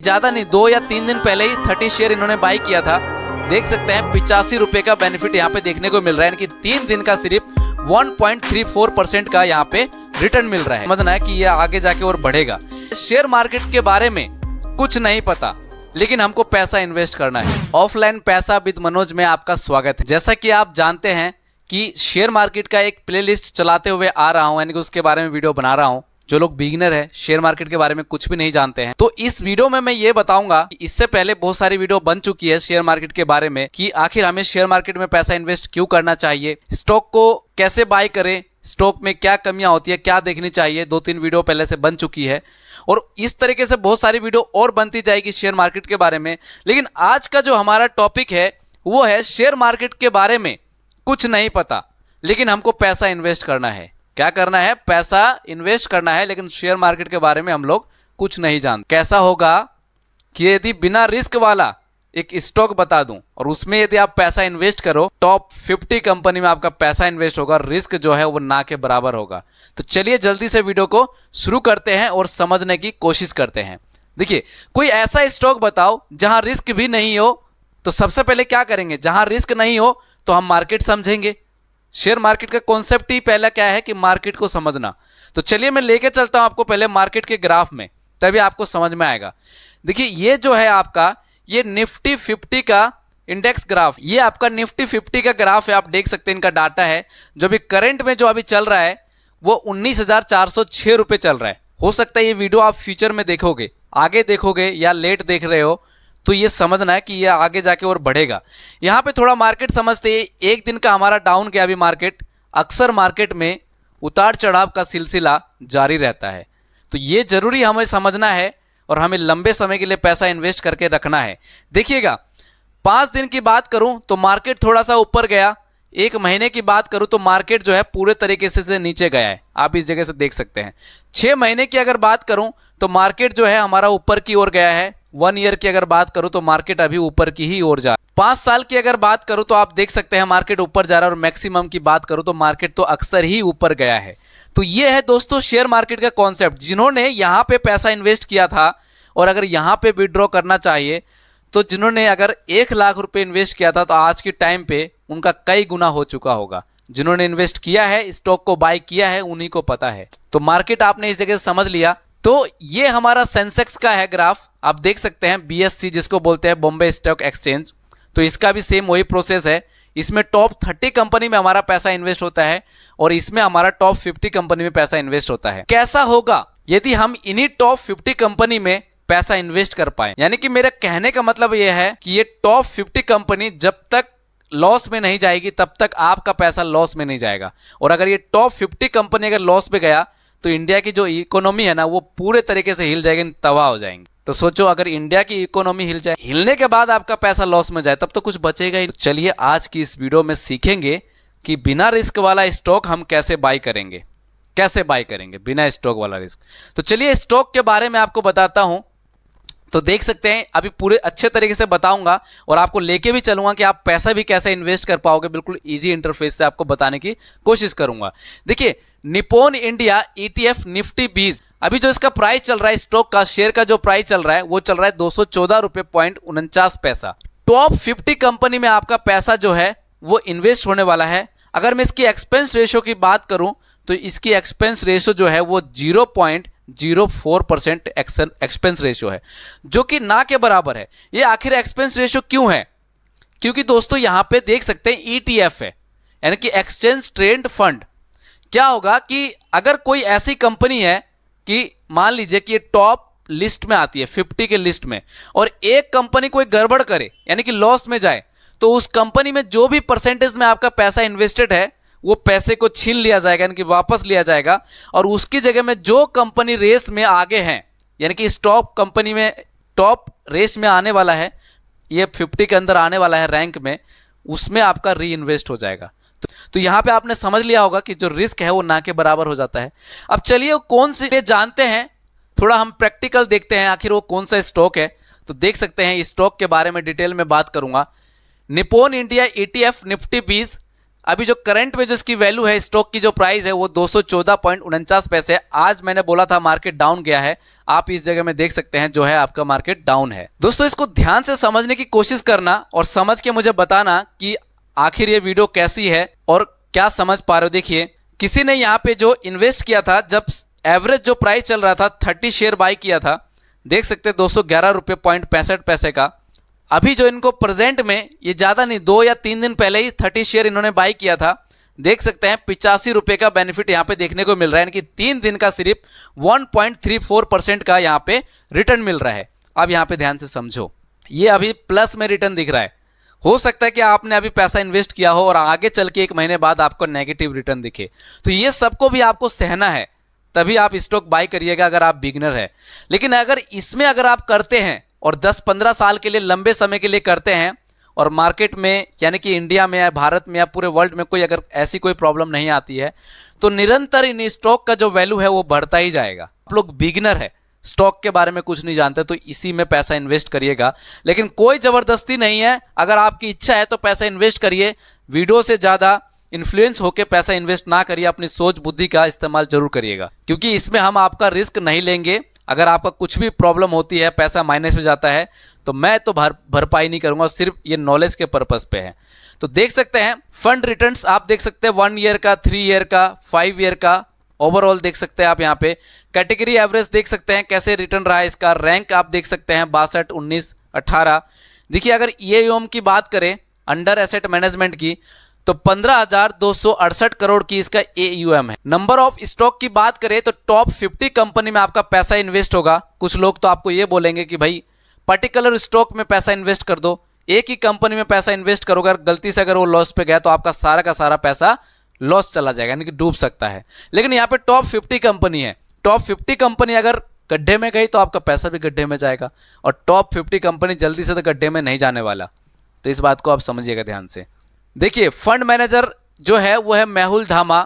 ज्यादा नहीं, 2 या 3 दिन पहले ही 30 शेयर इन्होंने बाई किया था। देख सकते हैं 85 रुपए का बेनिफिट यहाँ पे देखने को मिल रहा है, यानी कि 3 दिन का सिर्फ 1.34% का यहाँ पे रिटर्न मिल रहा है। समझना है कि ये आगे जाके और बढ़ेगा। शेयर मार्केट के बारे में कुछ नहीं पता, लेकिन हमको पैसा इन्वेस्ट करना है। ऑफलाइन पैसा विद मनोज में आपका स्वागत है। जैसा कि आप जानते हैं कि शेयर मार्केट का एक प्लेलिस्ट चलाते हुए आ रहा हूं, यानी कि उसके बारे में वीडियो बना रहा हूं। जो लोग बिगिनर है, शेयर मार्केट के बारे में कुछ भी नहीं जानते हैं, तो इस वीडियो में मैं ये बताऊंगा कि इससे पहले बहुत सारी वीडियो बन चुकी है शेयर मार्केट के बारे में कि आखिर हमें शेयर मार्केट में पैसा इन्वेस्ट क्यों करना चाहिए, स्टॉक को कैसे बाय करें, स्टॉक में क्या कमियां होती है, क्या देखनी चाहिए। 2-3 वीडियो पहले से बन चुकी है और इस तरीके से बहुत सारी वीडियो और बनती जाएगी शेयर मार्केट के बारे में। लेकिन आज का जो हमारा टॉपिक है वो है शेयर मार्केट के बारे में कुछ नहीं पता, लेकिन हमको पैसा इन्वेस्ट करना है। क्या करना है? पैसा इन्वेस्ट करना है, लेकिन शेयर मार्केट के बारे में हम लोग कुछ नहीं जानते। कैसा होगा कि यदि बिना रिस्क वाला एक स्टॉक बता दूं और उसमें यदि आप पैसा इन्वेस्ट करो, टॉप 50 कंपनी में आपका पैसा इन्वेस्ट होगा, रिस्क जो है वो ना के बराबर होगा। तो चलिए जल्दी से वीडियो को शुरू करते हैं और समझने की कोशिश करते हैं। देखिए, कोई ऐसा स्टॉक बताओ जहां रिस्क भी नहीं हो। तो सबसे पहले क्या करेंगे? जहां रिस्क नहीं हो तो हम मार्केट समझेंगे। शेयर मार्केट का कॉन्सेप्ट ही पहला क्या है कि मार्केट को समझना। तो चलिए मैं लेके चलता हूं आपको पहले मार्केट के ग्राफ में, तभी आपको समझ में आएगा। देखिए, ये जो है आपका ये निफ्टी 50 का इंडेक्स ग्राफ, ये आपका निफ्टी 50 का ग्राफ है। आप देख सकते हैं इनका डाटा है। जो अभी करंट में जो अभी चल रहा है वो 19,406 रुपए चल रहा है। हो सकता है ये वीडियो आप फ्यूचर में देखोगे, आगे देखोगे या लेट देख रहे हो, तो ये समझना है कि ये आगे जाके और बढ़ेगा। यहाँ पे थोड़ा मार्केट समझते हैं। एक दिन का हमारा डाउन गया अभी मार्केट। अक्सर मार्केट में उतार चढ़ाव का सिलसिला जारी रहता है, तो ये जरूरी हमें समझना है और हमें लंबे समय के लिए पैसा इन्वेस्ट करके रखना है। देखिएगा, 5 दिन की बात करूं तो मार्केट थोड़ा सा ऊपर गया। 1 महीने की बात करूं तो मार्केट जो है पूरे तरीके से नीचे गया है। आप इस जगह से देख सकते हैं। 6 महीने की अगर बात करूं तो मार्केट जो है हमारा ऊपर की ओर गया है। 1 ईयर की अगर बात करूं तो मार्केट अभी ऊपर की ही ओर जा रहा है। 5 साल की अगर बात करूं तो आप देख सकते हैं मार्केट ऊपर जा रहा है। और मैक्सिमम की बात करूं तो मार्केट तो अक्सर ही ऊपर गया है। तो ये है दोस्तों शेयर मार्केट का कॉन्सेप्ट। जिन्होंने यहां पे पैसा इन्वेस्ट किया था और अगर यहां पे विड्रॉ करना चाहिए, तो जिन्होंने अगर 1 लाख रुपए इन्वेस्ट किया था तो आज के टाइम पे उनका कई गुना हो चुका होगा। जिन्होंने इन्वेस्ट किया है, स्टॉक को बाय किया है, उन्हीं को पता है। तो मार्केट आपने इस जगह से समझ लिया। तो ये हमारा सेंसेक्स का है ग्राफ। आप देख सकते हैं BSE जिसको बोलते हैं बॉम्बे स्टॉक एक्सचेंज। तो इसका भी सेम वही प्रोसेस है। इसमें टॉप 30 कंपनी में हमारा पैसा इन्वेस्ट होता है और इसमें हमारा टॉप 50 कंपनी में पैसा इन्वेस्ट होता है। कैसा होगा यदि हम इन्हीं टॉप 50 कंपनी में पैसा इन्वेस्ट कर पाए? यानी कि मेरा कहने का मतलब यह है कि ये टॉप 50 कंपनी जब तक लॉस में नहीं जाएगी तब तक आपका पैसा लॉस में नहीं जाएगा। और अगर ये टॉप 50 कंपनी अगर लॉस में गया तो इंडिया की जो इकोनॉमी है ना वो पूरे तरीके से हिल जाएगी, तबाह हो जाएंगे। तो सोचो, अगर इंडिया की इकोनॉमी हिल जाए, हिलने के बाद आपका पैसा लॉस में जाए, तब तो कुछ बचेगा ही। तो चलिए आज की इस वीडियो में सीखेंगे कि बिना रिस्क वाला स्टॉक हम कैसे बाय करेंगे, कैसे बाय करेंगे बिना स्टॉक वाला रिस्क। तो चलिए स्टॉक के बारे में आपको बताता हूं। तो देख सकते हैं अभी पूरे अच्छे तरीके से बताऊंगा और आपको लेके भी चलूंगा कि आप पैसा भी कैसे इन्वेस्ट कर पाओगे। बिल्कुल इजी इंटरफेस से आपको बताने की कोशिश करूंगा। देखिए, निप्पॉन इंडिया ETF निफ्टी 20, अभी जो इसका प्राइस चल रहा है, स्टॉक का शेयर का जो प्राइस चल रहा है वो चल रहा है 214 रुपए 49 पैसा। टॉप 50 कंपनी में आपका पैसा जो है वो इन्वेस्ट होने वाला है। अगर मैं इसकी एक्सपेंस रेशियो की बात करूं तो इसकी एक्सपेंस रेशियो जो है वो 0.04% एक्सपेंस रेशियो है, जो कि ना के बराबर है। ये आखिर एक्सपेंस रेशियो क्यों है? क्योंकि दोस्तों यहां पे देख सकते हैं ETF है, यानी कि एक्सचेंज ट्रेड फंड। क्या होगा कि अगर कोई ऐसी कंपनी है कि मान लीजिए कि ये टॉप लिस्ट में आती है 50 के लिस्ट में, और एक कंपनी कोई गड़बड़ करे यानी कि लॉस में जाए, तो उस कंपनी में जो भी परसेंटेज में आपका पैसा इन्वेस्टेड है वो पैसे को छीन लिया जाएगा, यानी कि वापस लिया जाएगा। और उसकी जगह में जो कंपनी रेस में आगे हैं, यानी कि इस टॉप कंपनी में टॉप रेस में आने वाला है, ये 50 के अंदर आने वाला है रैंक में, उसमें आपका री इन्वेस्ट हो जाएगा। तो यहां पे आपने समझ लिया होगा कि जो रिस्क है वो ना के बराबर हो जाता है। अब चलिए कौन सी जानते हैं, थोड़ा हम प्रैक्टिकल देखते हैं आखिर वो कौन सा स्टॉक है। तो देख सकते हैं इस स्टॉक के बारे में डिटेल में बात करूंगा। निप्पॉन इंडिया ETF निफ्टी 20 अभी जो करंट में जो इसकी वैल्यू है, स्टॉक की जो प्राइस है वो 214.49 पैसे। आज मैंने बोला था मार्केट डाउन गया है, आप इस जगह में देख सकते हैं जो है आपका मार्केट डाउन है। दोस्तों इसको ध्यान से समझने की कोशिश करना और समझ के मुझे बताना कि आखिर ये वीडियो कैसी है और क्या समझ पा रहे हो। देखिए किसी ने यहाँ पे जो इन्वेस्ट किया था, जब एवरेज जो प्राइस चल रहा था 30 शेयर बाय किया था, देख सकते हैं 211 रुपये 65 पैसे का। अभी जो इनको प्रेजेंट में, ये ज़्यादा नहीं 2 या 3 दिन पहले ही 30 शेयर इन्होंने बाय किया था, देख सकते हैं 85 रुपये का बेनिफिट यहाँ पे देखने को मिल रहा है। यानी कि 3 दिन का सिर्फ 1.34% का यहाँ पे रिटर्न मिल रहा है। अब यहाँ पे ध्यान से समझो, ये अभी प्लस में रिटर्न दिख रहा है। हो सकता है कि आपने अभी पैसा इन्वेस्ट किया हो और आगे चल के 1 महीने बाद आपको नेगेटिव रिटर्न दिखे, तो ये सबको भी आपको सहना है, तभी आप स्टॉक बाय करिएगा अगर आप बिगिनर है। लेकिन अगर इसमें अगर आप करते हैं और 10-15 साल के लिए, लंबे समय के लिए करते हैं और मार्केट में यानी कि इंडिया में या भारत में या पूरे वर्ल्ड में कोई अगर ऐसी कोई प्रॉब्लम नहीं आती है, तो निरंतर इन स्टॉक का जो वैल्यू है वो बढ़ता ही जाएगा। आप लोग बिगिनर है, स्टॉक के बारे में कुछ नहीं जानते, तो इसी में पैसा इन्वेस्ट करिएगा। लेकिन कोई जबरदस्ती नहीं है, अगर आपकी इच्छा है तो पैसा इन्वेस्ट करिए। वीडियो से ज़्यादा इन्फ्लुएंस होकर पैसा इन्वेस्ट ना करिए, अपनी सोच बुद्धि का इस्तेमाल जरूर करिएगा, क्योंकि इसमें हम आपका रिस्क नहीं लेंगे। अगर आपका कुछ भी प्रॉब्लम होती है, पैसा माइनस में जाता है, तो मैं तो भरपाई नहीं करूंगा, सिर्फ ये नॉलेज के पर्पस पे है। तो देख सकते हैं फंड रिटर्न्स आप देख सकते हैं 1 ईयर का, 3 ईयर का, 5 ईयर का, ओवरऑल देख सकते हैं आप यहाँ पे। कैटेगरी एवरेज देख सकते हैं कैसे रिटर्न रहा है इसका। रैंक आप देख सकते हैं 62, 19, 18। देखिए अगर AUM की बात करें अंडर एसेट मैनेजमेंट की, तो 15,268 करोड़ की इसका AUM है। नंबर ऑफ स्टॉक की बात करें तो टॉप 50 कंपनी में आपका पैसा इन्वेस्ट होगा। कुछ लोग तो आपको ये बोलेंगे कि भाई पर्टिकुलर स्टॉक में पैसा इन्वेस्ट कर दो, एक ही कंपनी में पैसा इन्वेस्ट करोगे, गलती से अगर वो लॉस पे गया तो आपका सारा का सारा पैसा लॉस चला जाएगा, यानी कि डूब सकता है। लेकिन यहाँ पे टॉप 50 कंपनी है, टॉप 50 कंपनी अगर गड्ढे में गई तो आपका पैसा भी गड्ढे में जाएगा, और टॉप 50 कंपनी जल्दी से तो गड्ढे में नहीं जाने वाला। तो इस बात को आप समझिएगा ध्यान से। देखिए फंड मैनेजर जो है वो है मेहुल धामा।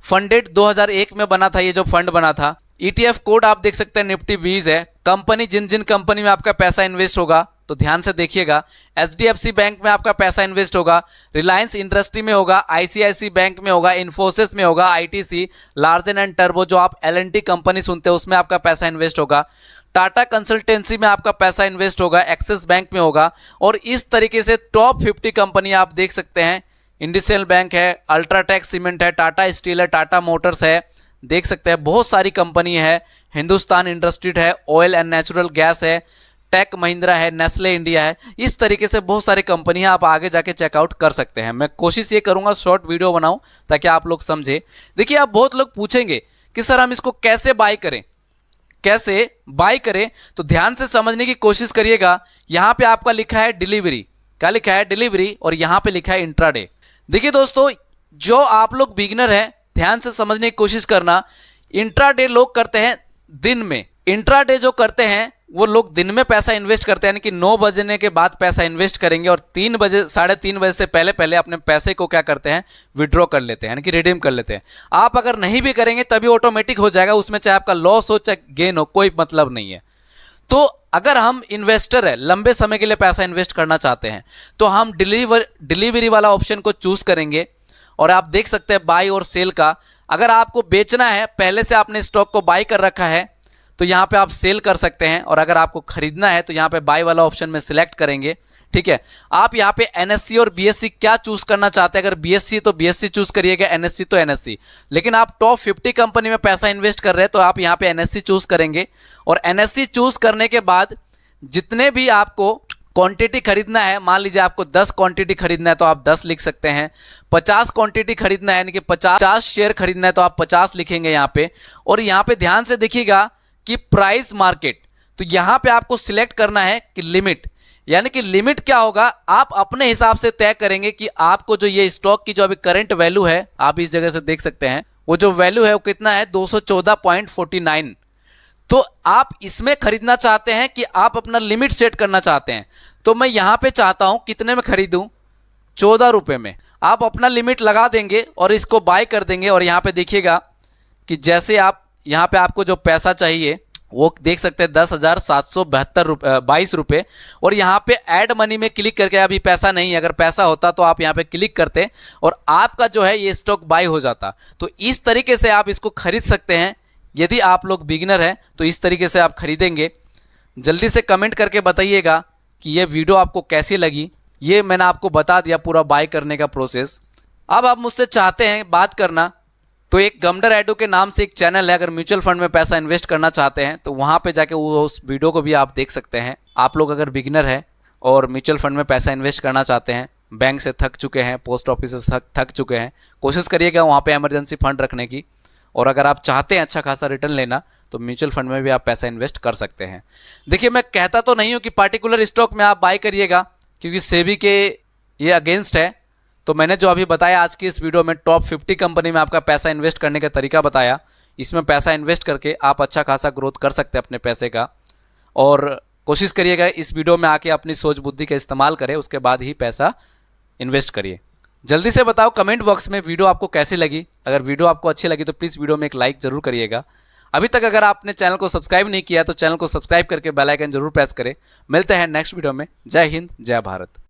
फंडेड 2001 में बना था ये जो फंड बना था। ETF कोड आप देख सकते हैं निफ्टी 20 है। कंपनी जिन जिन कंपनी में आपका पैसा इन्वेस्ट होगा तो ध्यान से देखिएगा, HDFC बैंक में आपका पैसा इन्वेस्ट होगा, रिलायंस इंडस्ट्री में होगा, ICICI बैंक में होगा, इन्फोसिस में होगा, ITC, लार्सन एंड टर्बो जो आप L&T कंपनी सुनते हैं उसमें आपका पैसा इन्वेस्ट होगा, टाटा कंसल्टेंसी में आपका पैसा इन्वेस्ट होगा, एक्सिस बैंक में होगा। और इस तरीके से टॉप 50 कंपनी आप देख सकते हैं, इंडस्ट्रियल बैंक है, अल्ट्राटेक सीमेंट है, टाटा स्टील है, टाटा मोटर्स है, देख सकते हैं बहुत सारी कंपनी है, हिंदुस्तान इंडस्ट्रीज है, ऑयल एंड नेचुरल गैस है, टेक महिंद्रा है, नेस्ले इंडिया है। इस तरीके से बहुत सारी कंपनियां आप आगे जाके चेकआउट कर सकते हैं। मैं कोशिश ये करूंगा शॉर्ट वीडियो बनाऊं ताकि आप लोग समझे। देखिए आप बहुत लोग पूछेंगे कि सर हम इसको कैसे बाय करें, कैसे बाय करें, तो ध्यान से समझने की कोशिश करिएगा। यहां पे आपका लिखा है डिलीवरी, क्या लिखा है डिलीवरी, और यहां पे लिखा है इंट्राडे। देखिए दोस्तों जो आप लोग बिगिनर हैं ध्यान से समझने की कोशिश करना। इंट्राडे लोग करते हैं दिन में, इंट्राडे जो करते हैं वो लोग दिन में पैसा इन्वेस्ट करते हैं, यानी कि 9 बजने के बाद पैसा इन्वेस्ट करेंगे और 3 बजे 3:30 बजे से पहले पहले अपने पैसे को क्या करते हैं, विड्रॉ कर लेते हैं, यानी कि रिडीम कर लेते हैं। आप अगर नहीं भी करेंगे तभी ऑटोमेटिक हो जाएगा, उसमें चाहे आपका लॉस हो चाहे गेन हो, कोई मतलब नहीं है। तो अगर हम इन्वेस्टर है, लंबे समय के लिए पैसा इन्वेस्ट करना चाहते हैं, तो हम डिलीवरी वाला ऑप्शन को चूज करेंगे। और आप देख सकते हैं बाई और सेल का, अगर आपको बेचना है, पहले से आपने स्टॉक को बाई कर रखा है तो यहाँ पे आप सेल कर सकते हैं, और अगर आपको खरीदना है तो यहाँ पे बाय वाला ऑप्शन में सिलेक्ट करेंगे। ठीक है, आप यहाँ पे NSE और BSE क्या चूज करना चाहते हैं, अगर BSE तो BSE चूज करिएगा, NSE तो NSE। लेकिन आप टॉप 50 कंपनी में पैसा इन्वेस्ट कर रहे हैं तो आप यहाँ पे NSE चूज करेंगे, और NSE चूज करने के बाद जितने भी आपको क्वांटिटी खरीदना है, मान लीजिए आपको 10 क्वांटिटी खरीदना है तो आप 10 लिख सकते हैं, 50 क्वांटिटी खरीदना है यानी कि 50 शेयर खरीदना है तो आप 50 लिखेंगे यहाँ पे। और यहाँ पे ध्यान से देखिएगा कि प्राइस मार्केट, तो यहाँ पे आपको सिलेक्ट करना है कि लिमिट, यानी कि लिमिट क्या होगा आप अपने हिसाब से तय करेंगे कि आपको जो ये स्टॉक की जो अभी करंट वैल्यू है, आप इस जगह से देख सकते हैं वो जो वैल्यू है वो कितना है 214.49। तो आप इसमें खरीदना चाहते हैं कि आप अपना लिमिट सेट करना चाहते हैं, तो मैं यहाँ पे चाहता हूँ कितने में खरीदूं, 14 रुपये में। आप अपना लिमिट लगा देंगे और इसको बाय कर देंगे, और यहाँ पे देखिएगा कि जैसे आप यहाँ पे आपको जो पैसा चाहिए वो देख सकते हैं 10,772 रुपये। और यहाँ पे ऐड मनी में क्लिक करके, अभी पैसा नहीं है, अगर पैसा होता तो आप यहाँ पे क्लिक करते और आपका जो है ये स्टॉक बाय हो जाता। तो इस तरीके से आप इसको खरीद सकते हैं। यदि आप लोग बिगिनर हैं तो इस तरीके से आप खरीदेंगे। जल्दी से कमेंट करके बताइएगा कि ये वीडियो आपको कैसी लगी। ये मैंने आपको बता दिया पूरा बाय करने का प्रोसेस। अब आप मुझसे चाहते हैं बात करना, तो एक गमडर एडो के नाम से एक चैनल है, अगर म्यूचुअल फंड में पैसा इन्वेस्ट करना चाहते हैं तो वहाँ पे जाके वो उस वीडियो को भी आप देख सकते हैं। आप लोग अगर बिगिनर हैं और म्यूचुअल फंड में पैसा इन्वेस्ट करना चाहते हैं, बैंक से थक चुके हैं, पोस्ट ऑफिस से थक चुके हैं, कोशिश करिएगा वहाँ पे इमरजेंसी फंड रखने की। और अगर आप चाहते हैं अच्छा खासा रिटर्न लेना तो म्यूचुअल फंड में भी आप पैसा इन्वेस्ट कर सकते हैं। देखिए, मैं कहता तो नहीं हूँ कि पार्टिकुलर स्टॉक में आप बाय करिएगा, क्योंकि सेबी के ये अगेंस्ट है। तो मैंने जो अभी बताया आज की इस वीडियो में, टॉप 50 कंपनी में आपका पैसा इन्वेस्ट करने का तरीका बताया। इसमें पैसा इन्वेस्ट करके आप अच्छा खासा ग्रोथ कर सकते हैं अपने पैसे का। और कोशिश करिएगा इस वीडियो में आके अपनी सोच बुद्धि का इस्तेमाल करें, उसके बाद ही पैसा इन्वेस्ट करिए। जल्दी से बताओ कमेंट बॉक्स में वीडियो आपको कैसी लगी। अगर वीडियो आपको अच्छी लगी तो प्लीज़ वीडियो में एक लाइक जरूर करिएगा। अभी तक अगर आपने चैनल को सब्सक्राइब नहीं किया तो चैनल को सब्सक्राइब करके बेल आइकन जरूर प्रेस करें। मिलते हैं नेक्स्ट वीडियो में। जय हिंद, जय भारत।